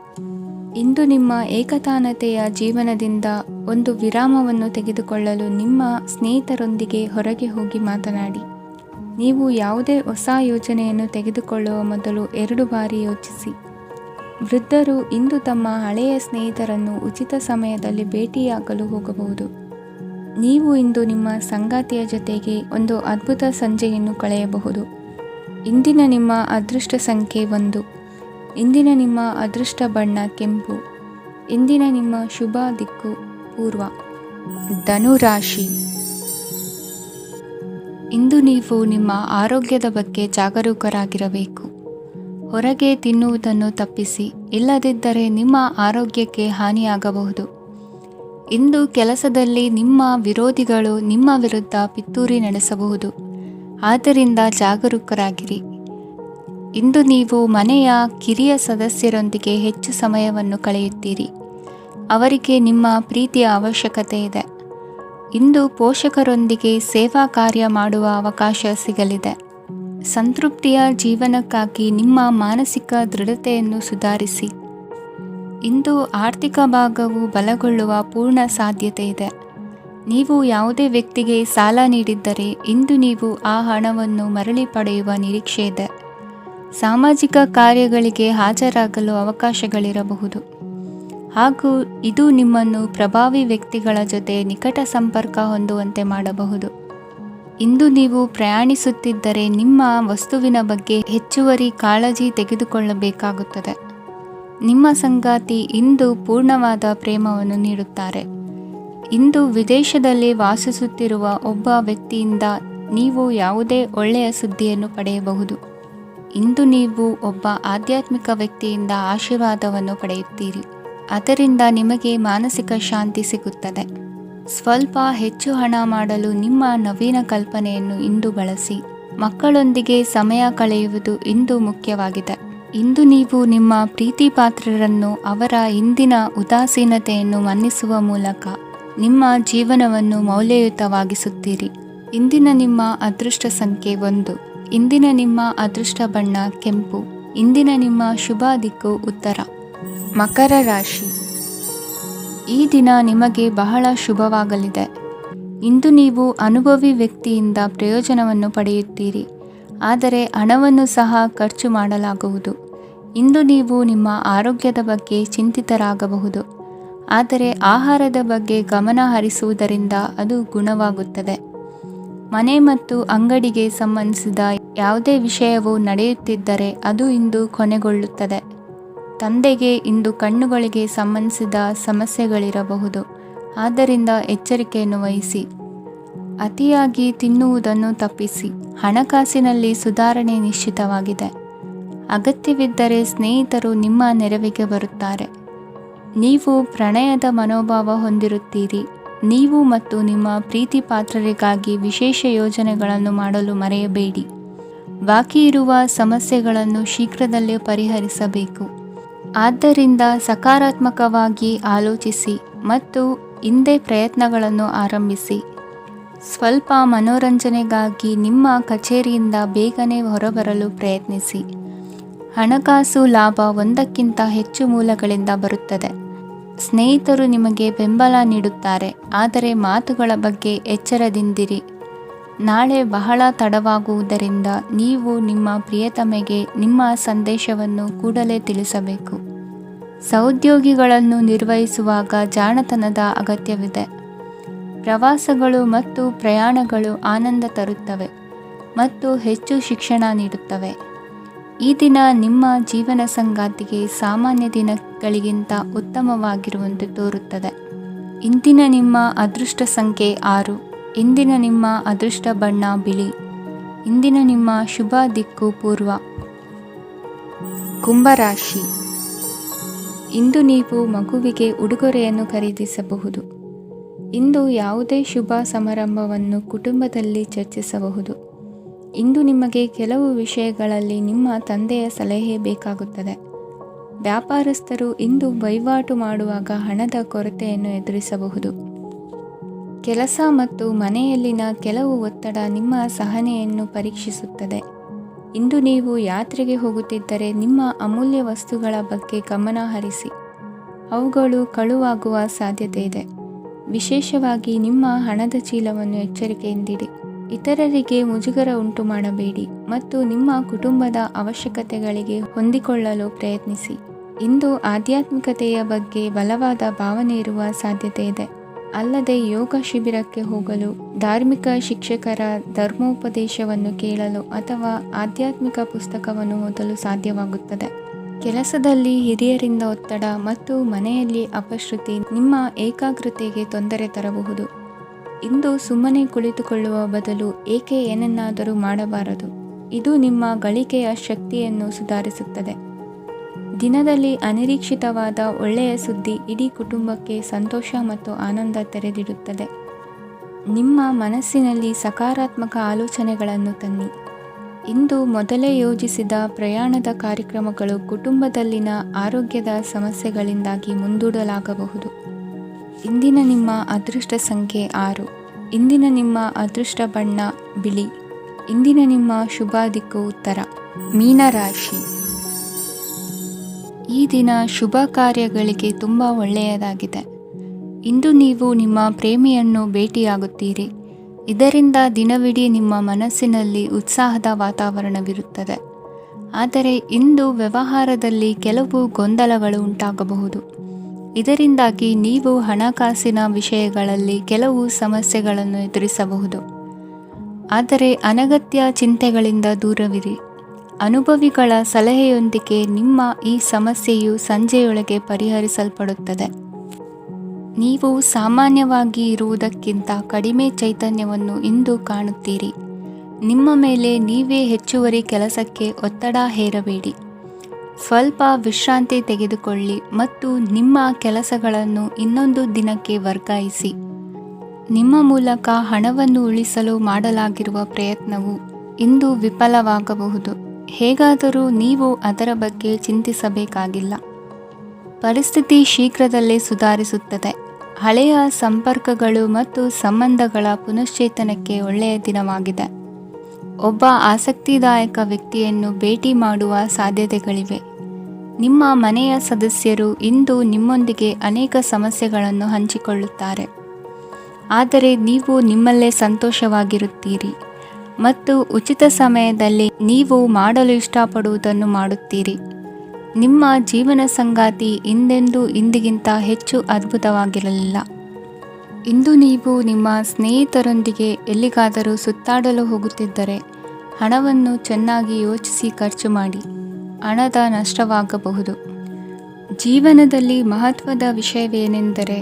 ಇಂದು ನಿಮ್ಮ ಏಕತಾನತೆಯ ಜೀವನದಿಂದ ಒಂದು ವಿರಾಮವನ್ನು ತೆಗೆದುಕೊಳ್ಳಲು ನಿಮ್ಮ ಸ್ನೇಹಿತರೊಂದಿಗೆ ಹೊರಗೆ ಹೋಗಿ ಮಾತನಾಡಿ. ನೀವು ಯಾವುದೇ ಹೊಸ ಯೋಜನೆಯನ್ನು ತೆಗೆದುಕೊಳ್ಳುವ ಮೊದಲು 2 ಬಾರಿ ಯೋಚಿಸಿ. ವೃದ್ಧರು ಇಂದು ತಮ್ಮ ಹಳೆಯ ಸ್ನೇಹಿತರನ್ನು ಉಚಿತ ಸಮಯದಲ್ಲಿ ಭೇಟಿಯಾಗಲು ಹೋಗಬಹುದು. ನೀವು ಇಂದು ನಿಮ್ಮ ಸಂಗಾತಿಯ ಜೊತೆಗೆ ಒಂದು ಅದ್ಭುತ ಸಂಜೆಯನ್ನು ಕಳೆಯಬಹುದು. ಇಂದಿನ ನಿಮ್ಮ ಅದೃಷ್ಟ ಸಂಖ್ಯೆ 1. ಇಂದಿನ ನಿಮ್ಮ ಅದೃಷ್ಟ ಬಣ್ಣ ಕೆಂಪು. ಇಂದಿನ ನಿಮ್ಮ ಶುಭ ದಿಕ್ಕು ಪೂರ್ವ. ಧನುರಾಶಿ. ಇಂದು ನೀವು ನಿಮ್ಮ ಆರೋಗ್ಯದ ಬಗ್ಗೆ ಜಾಗರೂಕರಾಗಿರಬೇಕು. ಹೊರಗೆ ತಿನ್ನುವುದನ್ನು ತಪ್ಪಿಸಿ, ಇಲ್ಲದಿದ್ದರೆ ನಿಮ್ಮ ಆರೋಗ್ಯಕ್ಕೆ ಹಾನಿಯಾಗಬಹುದು. ಇಂದು ಕೆಲಸದಲ್ಲಿ ನಿಮ್ಮ ವಿರೋಧಿಗಳು ನಿಮ್ಮ ವಿರುದ್ಧ ಪಿತೂರಿ ನಡೆಸಬಹುದು, ಆದ್ದರಿಂದ ಜಾಗರೂಕರಾಗಿರಿ. ಇಂದು ನೀವು ಮನೆಯ ಕಿರಿಯ ಸದಸ್ಯರೊಂದಿಗೆ ಹೆಚ್ಚು ಸಮಯವನ್ನು ಕಳೆಯುತ್ತೀರಿ. ಅವರಿಗೆ ನಿಮ್ಮ ಪ್ರೀತಿಯ ಅವಶ್ಯಕತೆ ಇದೆ. ಇಂದು ಪೋಷಕರೊಂದಿಗೆ ಸೇವಾ ಕಾರ್ಯ ಮಾಡುವ ಅವಕಾಶ ಸಿಗಲಿದೆ. ಸಂತೃಪ್ತಿಯ ಜೀವನಕ್ಕಾಗಿ ನಿಮ್ಮ ಮಾನಸಿಕ ದೃಢತೆಯನ್ನು ಸುಧಾರಿಸಿ. ಇಂದು ಆರ್ಥಿಕ ಭಾಗವು ಬಲಗೊಳ್ಳುವ ಪೂರ್ಣ ಸಾಧ್ಯತೆ ಇದೆ. ನೀವು ಯಾವುದೇ ವ್ಯಕ್ತಿಗೆ ಸಾಲ ನೀಡಿದ್ದರೆ ಇಂದು ನೀವು ಆ ಹಣವನ್ನು ಮರಳಿ ಪಡೆಯುವ ನಿರೀಕ್ಷೆ ಇದೆ. ಸಾಮಾಜಿಕ ಕಾರ್ಯಗಳಿಗೆ ಹಾಜರಾಗಲು ಅವಕಾಶಗಳಿರಬಹುದು, ಹಾಗೂ ಇದು ನಿಮ್ಮನ್ನು ಪ್ರಭಾವಿ ವ್ಯಕ್ತಿಗಳ ಜೊತೆ ನಿಕಟ ಸಂಪರ್ಕ ಹೊಂದುವಂತೆ ಮಾಡಬಹುದು. ಇಂದು ನೀವು ಪ್ರಯಾಣಿಸುತ್ತಿದ್ದರೆ ನಿಮ್ಮ ವಸ್ತುವಿನ ಬಗ್ಗೆ ಹೆಚ್ಚುವರಿ ಕಾಳಜಿ ತೆಗೆದುಕೊಳ್ಳಬೇಕಾಗುತ್ತದೆ. ನಿಮ್ಮ ಸಂಗಾತಿ ಇಂದು ಪೂರ್ಣವಾದ ಪ್ರೇಮವನ್ನು ನೀಡುತ್ತಾರೆ. ಇಂದು ವಿದೇಶದಲ್ಲಿ ವಾಸಿಸುತ್ತಿರುವ ಒಬ್ಬ ವ್ಯಕ್ತಿಯಿಂದ ನೀವು ಯಾವುದೇ ಒಳ್ಳೆಯ ಸುದ್ದಿಯನ್ನು ಪಡೆಯಬಹುದು. ಇಂದು ನೀವು ಒಬ್ಬ ಆಧ್ಯಾತ್ಮಿಕ ವ್ಯಕ್ತಿಯಿಂದ ಆಶೀರ್ವಾದವನ್ನು ಪಡೆಯುತ್ತೀರಿ. ಅದರಿಂದ ನಿಮಗೆ ಮಾನಸಿಕ ಶಾಂತಿ ಸಿಗುತ್ತದೆ. ಸ್ವಲ್ಪ ಹೆಚ್ಚು ಹಣ ಮಾಡಲು ನಿಮ್ಮ ನವೀನ ಕಲ್ಪನೆಯನ್ನು ಇಂದು ಬಳಸಿ. ಮಕ್ಕಳೊಂದಿಗೆ ಸಮಯ ಕಳೆಯುವುದು ಇಂದು ಮುಖ್ಯವಾಗಿದೆ. ಇಂದು ನೀವು ನಿಮ್ಮ ಪ್ರೀತಿ ಪಾತ್ರರನ್ನು ಅವರ ಇಂದಿನ ಉದಾಸೀನತೆಯನ್ನು ಮನ್ನಿಸುವ ಮೂಲಕ ನಿಮ್ಮ ಜೀವನವನ್ನು ಮೌಲ್ಯಯುತವಾಗಿಸುತ್ತೀರಿ. ಇಂದಿನ ನಿಮ್ಮ ಅದೃಷ್ಟ ಸಂಖ್ಯೆ 1. ಇಂದಿನ ನಿಮ್ಮ ಅದೃಷ್ಟ ಬಣ್ಣ ಕೆಂಪು. ಇಂದಿನ ನಿಮ್ಮ ಶುಭ ದಿಕ್ಕು ಉತ್ತರ. ಮಕರ ರಾಶಿ. ಈ ದಿನ ನಿಮಗೆ ಬಹಳ ಶುಭವಾಗಲಿದೆ. ಇಂದು ನೀವು ಅನುಭವಿ ವ್ಯಕ್ತಿಯಿಂದ ಪ್ರಯೋಜನವನ್ನು ಪಡೆಯುತ್ತೀರಿ, ಆದರೆ ಹಣವನ್ನು ಸಹ ಖರ್ಚು ಮಾಡಲಾಗುವುದು. ಇಂದು ನೀವು ನಿಮ್ಮ ಆರೋಗ್ಯದ ಬಗ್ಗೆ ಚಿಂತಿತರಾಗಬಹುದು, ಆದರೆ ಆಹಾರದ ಬಗ್ಗೆ ಗಮನ ಹರಿಸುವುದರಿಂದ ಅದು ಗುಣವಾಗುತ್ತದೆ. ಮನೆ ಮತ್ತು ಅಂಗಡಿಗೆ ಸಂಬಂಧಿಸಿದ ಯಾವುದೇ ವಿಷಯವು ನಡೆಯುತ್ತಿದ್ದರೆ ಅದು ಇಂದು ಕೊನೆಗೊಳ್ಳುತ್ತದೆ. ತಂದೆಗೆ ಇಂದು ಕಣ್ಣುಗಳಿಗೆ ಸಂಬಂಧಿಸಿದ ಸಮಸ್ಯೆಗಳಿರಬಹುದು, ಆದ್ದರಿಂದ ಎಚ್ಚರಿಕೆಯನ್ನು ವಹಿಸಿ. ಅತಿಯಾಗಿ ತಿನ್ನುವುದನ್ನು ತಪ್ಪಿಸಿ. ಹಣಕಾಸಿನಲ್ಲಿ ಸುಧಾರಣೆ ನಿಶ್ಚಿತವಾಗಿದೆ. ಅಗತ್ಯವಿದ್ದರೆ ಸ್ನೇಹಿತರು ನಿಮ್ಮ ನೆರವಿಗೆ ಬರುತ್ತಾರೆ. ನೀವು ಪ್ರಣಯದ ಮನೋಭಾವ ಹೊಂದಿರುತ್ತೀರಿ. ನೀವು ಮತ್ತು ನಿಮ್ಮ ಪ್ರೀತಿ ಪಾತ್ರರಿಗಾಗಿ ವಿಶೇಷ ಯೋಜನೆಗಳನ್ನು ಮಾಡಲು ಮರೆಯಬೇಡಿ. ಬಾಕಿ ಇರುವ ಸಮಸ್ಯೆಗಳನ್ನು ಶೀಘ್ರದಲ್ಲೇ ಪರಿಹರಿಸಬೇಕು. ಆದ್ದರಿಂದ ಸಕಾರಾತ್ಮಕವಾಗಿ ಆಲೋಚಿಸಿ ಮತ್ತು ಇಂದೇ ಪ್ರಯತ್ನಗಳನ್ನು ಆರಂಭಿಸಿ. ಸ್ವಲ್ಪ ಮನೋರಂಜನೆಗಾಗಿ ನಿಮ್ಮ ಕಚೇರಿಯಿಂದ ಬೇಗನೆ ಹೊರಬರಲು ಪ್ರಯತ್ನಿಸಿ. ಹಣಕಾಸು ಲಾಭ 1ಕ್ಕಿಂತ ಹೆಚ್ಚು ಮೂಲಗಳಿಂದ ಬರುತ್ತದೆ. ಸ್ನೇಹಿತರು ನಿಮಗೆ ಬೆಂಬಲ ನೀಡುತ್ತಾರೆ, ಆದರೆ ಮಾತುಗಳ ಬಗ್ಗೆ ಎಚ್ಚರದಿಂದಿರಿ. ನಾಳೆ ಬಹಳ ತಡವಾಗುವುದರಿಂದ ನೀವು ನಿಮ್ಮ ಪ್ರಿಯತಮೆಗೆ ನಿಮ್ಮ ಸಂದೇಶವನ್ನು ಕೂಡಲೇ ತಿಳಿಸಬೇಕು. ಸಹೋದ್ಯೋಗಿಗಳನ್ನು ನಿರ್ವಹಿಸುವಾಗ ಜಾಣತನದ ಅಗತ್ಯವಿದೆ. ಪ್ರವಾಸಗಳು ಮತ್ತು ಪ್ರಯಾಣಗಳು ಆನಂದ ತರುತ್ತವೆ ಮತ್ತು ಹೆಚ್ಚು ಶಿಕ್ಷಣ ನೀಡುತ್ತವೆ. ಈ ದಿನ ನಿಮ್ಮ ಜೀವನ ಸಂಗಾತಿಗೆ ಸಾಮಾನ್ಯ ದಿನಗಳಿಗಿಂತ ಉತ್ತಮವಾಗಿರುವಂತೆ ತೋರುತ್ತದೆ. ಇಂದಿನ ನಿಮ್ಮ ಅದೃಷ್ಟ ಸಂಖ್ಯೆ 6. ಇಂದಿನ ನಿಮ್ಮ ಅದೃಷ್ಟ ಬಣ್ಣ ಬಿಳಿ. ಇಂದಿನ ನಿಮ್ಮ ಶುಭ ದಿಕ್ಕು ಪೂರ್ವ. ಕುಂಭರಾಶಿ. ಇಂದು ನೀವು ಮಗುವಿಗೆ ಉಡುಗೊರೆಯನ್ನು ಖರೀದಿಸಬಹುದು. ಇಂದು ಯಾವುದೇ ಶುಭ ಸಮಾರಂಭವನ್ನು ಕುಟುಂಬದಲ್ಲಿ ಚರ್ಚಿಸಬಹುದು. ಇಂದು ನಿಮಗೆ ಕೆಲವು ವಿಷಯಗಳಲ್ಲಿ ನಿಮ್ಮ ತಂದೆಯ ಸಲಹೆ ಬೇಕಾಗುತ್ತದೆ. ವ್ಯಾಪಾರಸ್ಥರು ಇಂದು ವಹಿವಾಟು ಮಾಡುವಾಗ ಹಣದ ಕೊರತೆಯನ್ನು ಎದುರಿಸಬಹುದು. ಕೆಲಸ ಮತ್ತು ಮನೆಯಲ್ಲಿನ ಕೆಲವು ಒತ್ತಡ ನಿಮ್ಮ ಸಹನೆಯನ್ನು ಪರೀಕ್ಷಿಸುತ್ತದೆ. ಇಂದು ನೀವು ಯಾತ್ರೆಗೆ ಹೋಗುತ್ತಿದ್ದರೆ ನಿಮ್ಮ ಅಮೂಲ್ಯ ವಸ್ತುಗಳ ಬಗ್ಗೆ ಗಮನ ಹರಿಸಿ. ಅವುಗಳು ಕಳುವಾಗುವ ಸಾಧ್ಯತೆ ಇದೆ. ವಿಶೇಷವಾಗಿ ನಿಮ್ಮ ಹಣದ ಚೀಲವನ್ನು ಎಚ್ಚರಿಕೆಯಿಂದಿಡಿ. ಇತರರಿಗೆ ಮುಜುಗರ ಉಂಟು ಮಾಡಬೇಡಿ ಮತ್ತು ನಿಮ್ಮ ಕುಟುಂಬದ ಅವಶ್ಯಕತೆಗಳಿಗೆ ಹೊಂದಿಕೊಳ್ಳಲು ಪ್ರಯತ್ನಿಸಿ. ಇಂದು ಆಧ್ಯಾತ್ಮಿಕತೆಯ ಬಗ್ಗೆ ಬಲವಾದ ಭಾವನೆ ಇರುವ ಸಾಧ್ಯತೆ ಇದೆ. ಅಲ್ಲದೆ ಯೋಗ ಶಿಬಿರಕ್ಕೆ ಹೋಗಲು, ಧಾರ್ಮಿಕ ಶಿಕ್ಷಕರ ಧರ್ಮೋಪದೇಶವನ್ನು ಕೇಳಲು ಅಥವಾ ಆಧ್ಯಾತ್ಮಿಕ ಪುಸ್ತಕವನ್ನು ಓದಲು ಸಾಧ್ಯವಾಗುತ್ತದೆ. ಕೆಲಸದಲ್ಲಿ ಹಿರಿಯರಿಂದ ಒತ್ತಡ ಮತ್ತು ಮನೆಯಲ್ಲಿ ಅಪಶ್ರುತಿ ನಿಮ್ಮ ಏಕಾಗ್ರತೆಗೆ ತೊಂದರೆ ತರಬಹುದು. ಇಂದು ಸುಮ್ಮನೆ ಕುಳಿತುಕೊಳ್ಳುವ ಬದಲು ಏಕೆ ಏನನ್ನಾದರೂ ಮಾಡಬಾರದು. ಇದು ನಿಮ್ಮ ಗಳಿಕೆಯ ಶಕ್ತಿಯನ್ನು ಸುಧಾರಿಸುತ್ತದೆ. ದಿನದಲ್ಲಿ ಅನಿರೀಕ್ಷಿತವಾದ ಒಳ್ಳೆಯ ಸುದ್ದಿ ಇಡೀ ಕುಟುಂಬಕ್ಕೆ ಸಂತೋಷ ಮತ್ತು ಆನಂದ ತೆರೆದಿಡುತ್ತದೆ. ನಿಮ್ಮ ಮನಸ್ಸಿನಲ್ಲಿ ಸಕಾರಾತ್ಮಕ ಆಲೋಚನೆಗಳನ್ನು ತನ್ನಿ. ಇಂದು ಮೊದಲೇ ಯೋಜಿಸಿದ ಪ್ರಯಾಣದ ಕಾರ್ಯಕ್ರಮಗಳು ಕುಟುಂಬದಲ್ಲಿನ ಆರೋಗ್ಯದ ಸಮಸ್ಯೆಗಳಿಂದಾಗಿ ಮುಂದೂಡಲಾಗಬಹುದು. ಇಂದಿನ ನಿಮ್ಮ ಅದೃಷ್ಟ ಸಂಖ್ಯೆ 6. ಇಂದಿನ ನಿಮ್ಮ ಅದೃಷ್ಟ ಬಣ್ಣ ಬಿಳಿ. ಇಂದಿನ ನಿಮ್ಮ ಶುಭ ದಿಕ್ಕು ಉತ್ತರ. ಮೀನರಾಶಿ. ಈ ದಿನ ಶುಭ ಕಾರ್ಯಗಳಿಗೆ ತುಂಬ ಒಳ್ಳೆಯದಾಗಿದೆ. ಇಂದು ನೀವು ನಿಮ್ಮ ಪ್ರೇಮಿಯನ್ನು ಭೇಟಿಯಾಗುತ್ತೀರಿ. ಇದರಿಂದ ದಿನವಿಡೀ ನಿಮ್ಮ ಮನಸ್ಸಿನಲ್ಲಿ ಉತ್ಸಾಹದ ವಾತಾವರಣವಿರುತ್ತದೆ. ಆದರೆ ಇಂದು ವ್ಯವಹಾರದಲ್ಲಿ ಕೆಲವು ಗೊಂದಲಗಳು ಉಂಟಾಗಬಹುದು. ಇದರಿಂದಾಗಿ ನೀವು ಹಣಕಾಸಿನ ವಿಷಯಗಳಲ್ಲಿ ಕೆಲವು ಸಮಸ್ಯೆಗಳನ್ನು ಎದುರಿಸಬಹುದು. ಆದರೆ ಅನಗತ್ಯ ಚಿಂತೆಗಳಿಂದ ದೂರವಿರಿ. ಅನುಭವಿಗಳ ಸಲಹೆಯೊಂದಿಗೆ ನಿಮ್ಮ ಈ ಸಮಸ್ಯೆಯು ಸಂಜೆಯೊಳಗೆ ಪರಿಹರಿಸಲ್ಪಡುತ್ತದೆ. ನೀವು ಸಾಮಾನ್ಯವಾಗಿ ಇರುವುದಕ್ಕಿಂತ ಕಡಿಮೆ ಚೈತನ್ಯವನ್ನು ಇಂದು ಕಾಣುತ್ತೀರಿ. ನಿಮ್ಮ ಮೇಲೆ ನೀವೇ ಹೆಚ್ಚುವರಿ ಕೆಲಸಕ್ಕೆ ಒತ್ತಡ ಹೇರಬೇಡಿ. ಸ್ವಲ್ಪ ವಿಶ್ರಾಂತಿ ತೆಗೆದುಕೊಳ್ಳಿ ಮತ್ತು ನಿಮ್ಮ ಕೆಲಸಗಳನ್ನು ಇನ್ನೊಂದು ದಿನಕ್ಕೆ ವರ್ಗಾಯಿಸಿ. ನಿಮ್ಮ ಮೂಲಕ ಹಣವನ್ನು ಉಳಿಸಲು ಮಾಡಲಾಗಿರುವ ಪ್ರಯತ್ನವು ಇಂದು ವಿಫಲವಾಗಬಹುದು. ಹೇಗಾದರೂ ನೀವು ಅದರ ಬಗ್ಗೆ ಚಿಂತಿಸಬೇಕಾಗಿಲ್ಲ. ಪರಿಸ್ಥಿತಿ ಶೀಘ್ರದಲ್ಲೇ ಸುಧಾರಿಸುತ್ತದೆ. ಹಳೆಯ ಸಂಪರ್ಕಗಳು ಮತ್ತು ಸಂಬಂಧಗಳ ಪುನಶ್ಚೇತನಕ್ಕೆ ಒಳ್ಳೆಯ ದಿನವಾಗಿದೆ. ಒಬ್ಬ ಆಸಕ್ತಿದಾಯಕ ವ್ಯಕ್ತಿಯನ್ನು ಭೇಟಿ ಮಾಡುವ ಸಾಧ್ಯತೆಗಳಿವೆ. ನಿಮ್ಮ ಮನೆಯ ಸದಸ್ಯರು ಇಂದು ನಿಮ್ಮೊಂದಿಗೆ ಅನೇಕ ಸಮಸ್ಯೆಗಳನ್ನು ಹಂಚಿಕೊಳ್ಳುತ್ತಾರೆ. ಆದರೆ ನೀವು ನಿಮ್ಮಲ್ಲೇ ಸಂತೋಷವಾಗಿರುತ್ತೀರಿ ಮತ್ತು ಉಚಿತ ಸಮಯದಲ್ಲಿ ನೀವು ಮಾಡಲು ಇಷ್ಟಪಡುವುದನ್ನು ಮಾಡುತ್ತೀರಿ. ನಿಮ್ಮ ಜೀವನ ಸಂಗಾತಿ ಇಂದಿಗಿಂತ ಹೆಚ್ಚು ಅದ್ಭುತವಾಗಿರಲಿಲ್ಲ. ಇಂದು ನೀವು ನಿಮ್ಮ ಸ್ನೇಹಿತರೊಂದಿಗೆ ಎಲ್ಲಿಗಾದರೂ ಸುತ್ತಾಡಲು ಹೋಗುತ್ತಿದ್ದರೆ ಹಣವನ್ನು ಚೆನ್ನಾಗಿ ಯೋಚಿಸಿ ಖರ್ಚು ಮಾಡಿ. ಹಣದ ನಷ್ಟವಾಗಬಹುದು. ಜೀವನದಲ್ಲಿ ಮಹತ್ವದ ವಿಷಯವೇನೆಂದರೆ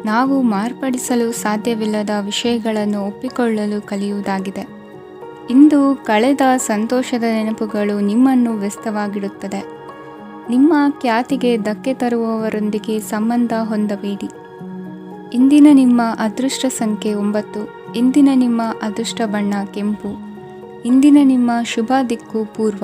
ನಾವು ಮಾರ್ಪಡಿಸಲು ಸಾಧ್ಯವಿಲ್ಲದ ವಿಷಯಗಳನ್ನು ಒಪ್ಪಿಕೊಳ್ಳಲು ಕಲಿಯುವುದಾಗಿದೆ. ಇಂದು ಕಳೆದ ಸಂತೋಷದ ನೆನಪುಗಳು ನಿಮ್ಮನ್ನು ವ್ಯಸ್ತವಾಗಿಡುತ್ತದೆ. ನಿಮ್ಮ ಖ್ಯಾತಿಗೆ ಧಕ್ಕೆ ತರುವವರೊಂದಿಗೆ ಸಂಬಂಧ ಹೊಂದಬೇಡಿ. ಇಂದಿನ ನಿಮ್ಮ ಅದೃಷ್ಟ ಸಂಖ್ಯೆ 9. ಇಂದಿನ ನಿಮ್ಮ ಅದೃಷ್ಟ ಬಣ್ಣ ಕೆಂಪು. ಇಂದಿನ ನಿಮ್ಮ ಶುಭ ದಿಕ್ಕು ಪೂರ್ವ.